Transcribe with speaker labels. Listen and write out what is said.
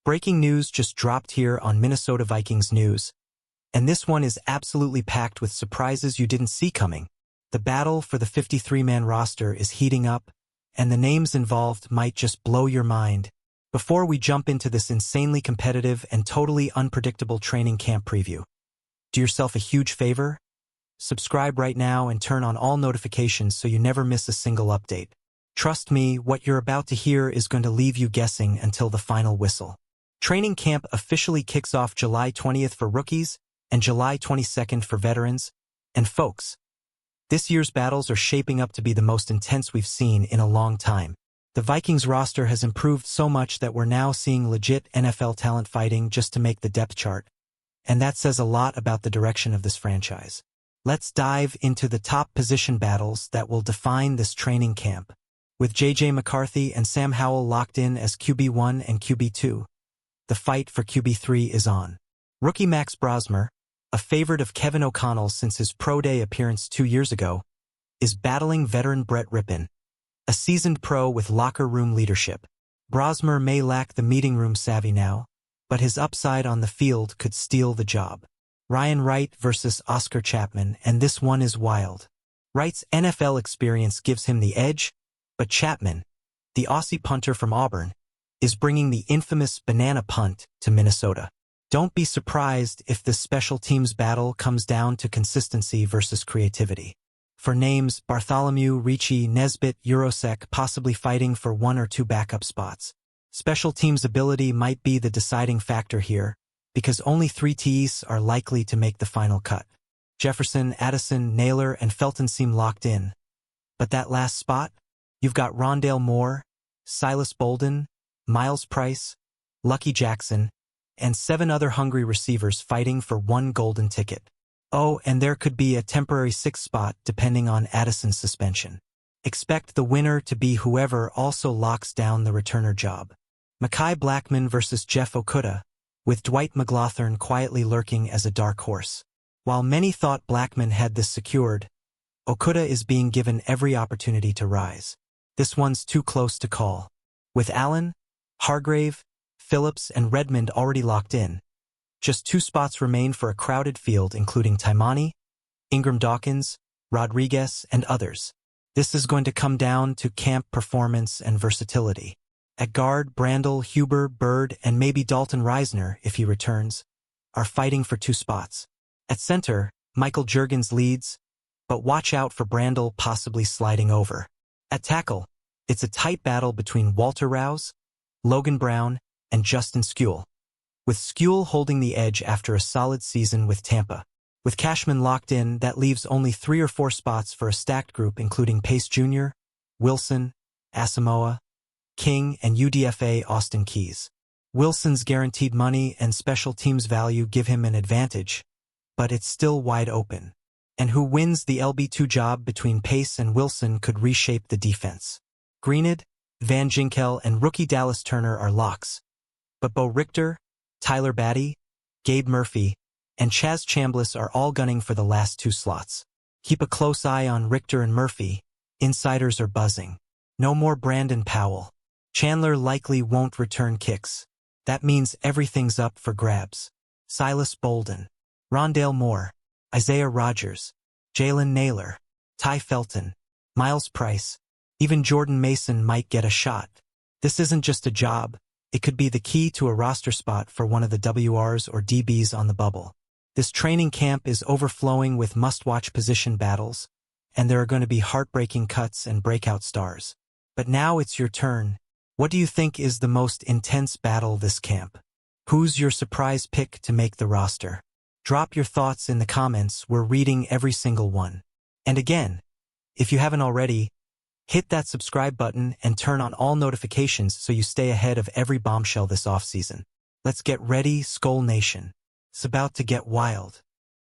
Speaker 1: Breaking news just dropped here on Minnesota Vikings News, and this one is absolutely packed with surprises you didn't see coming. The battle for the 53-man roster is heating up, and the names involved might just blow your mind. Before we jump into this insanely competitive and totally unpredictable training camp preview, do yourself a huge favor. Subscribe right now and turn on all notifications so you never miss a single update. Trust me, what you're about to hear is going to leave you guessing until the final whistle. Training camp officially kicks off July 20th for rookies and July 22nd for veterans. And folks, this year's battles are shaping up to be the most intense we've seen in a long time. The Vikings roster has improved so much that we're now seeing legit NFL talent fighting just to make the depth chart. And that says a lot about the direction of this franchise. Let's dive into the top position battles that will define this training camp. With J.J. McCarthy and Sam Howell locked in as QB1 and QB2, the fight for QB3 is on. Rookie Max Brosmer, a favorite of Kevin O'Connell since his Pro Day appearance 2 years ago, is battling veteran Brett Rippon, a seasoned pro with locker room leadership. Brosmer may lack the meeting room savvy now, but his upside on the field could steal the job. Ryan Wright versus Oscar Chapman, and this one is wild. Wright's NFL experience gives him the edge, but Chapman, the Aussie punter from Auburn, is bringing the infamous banana punt to Minnesota. Don't be surprised if this special teams battle comes down to consistency versus creativity. For names, Bartholomew, Ricci, Nesbitt, Eurosek possibly fighting for 1 or 2 backup spots. Special teams ability might be the deciding factor here, because only 3 TEs are likely to make the final cut. Jefferson, Addison, Naylor, and Felton seem locked in. But that last spot? You've got Rondale Moore, Silas Bolden, Miles Price, Lucky Jackson, and 7 other hungry receivers fighting for 1 golden ticket. Oh, and there could be a temporary 6th spot depending on Addison's suspension. Expect the winner to be whoever also locks down the returner job. Mekhi Blackmon versus Jeff Okudah, with Dwight McGlothern quietly lurking as a dark horse. While many thought Blackmon had this secured, Okudah is being given every opportunity to rise. This one's too close to call. With Allen, Hargrave, Phillips, and Redmond already locked in, just 2 spots remain for a crowded field including Taimani, Ingram Dawkins, Rodriguez, and others. This is going to come down to camp performance and versatility. At guard, Brandel, Huber, Bird, and maybe Dalton Reisner, if he returns, are fighting for 2 spots. At center, Michael Juergens leads, but watch out for Brandel possibly sliding over. At tackle, it's a tight battle between Walter Rouse, Logan Brown, and Justin Skule, with Skule holding the edge after a solid season with Tampa. With Cashman locked in, that leaves only 3 or 4 spots for a stacked group including Pace Jr., Wilson, Asamoah, King, and UDFA Austin Keys. Wilson's guaranteed money and special teams value give him an advantage, but it's still wide open. And who wins the LB2 job between Pace and Wilson could reshape the defense. Greenid, Van Ginkel, and rookie Dallas Turner are locks. But Bo Richter, Tyler Batty, Gabe Murphy, and Chaz Chambliss are all gunning for the last 2 slots. Keep a close eye on Richter and Murphy. Insiders are buzzing. No more Brandon Powell. Chandler likely won't return kicks. That means everything's up for grabs. Silas Bolden, Rondale Moore, Isaiah Rodgers, Jalen Naylor, Ty Felton, Miles Price, even Jordan Mason might get a shot. This isn't just a job, it could be the key to a roster spot for one of the WRs or DBs on the bubble. This training camp is overflowing with must-watch position battles, and there are going to be heartbreaking cuts and breakout stars. But now it's your turn. What do you think is the most intense battle this camp? Who's your surprise pick to make the roster? Drop your thoughts in the comments, we're reading every single one. And again, if you haven't already, hit that subscribe button and turn on all notifications so you stay ahead of every bombshell this offseason. Let's get ready, Skol Nation. It's about to get wild.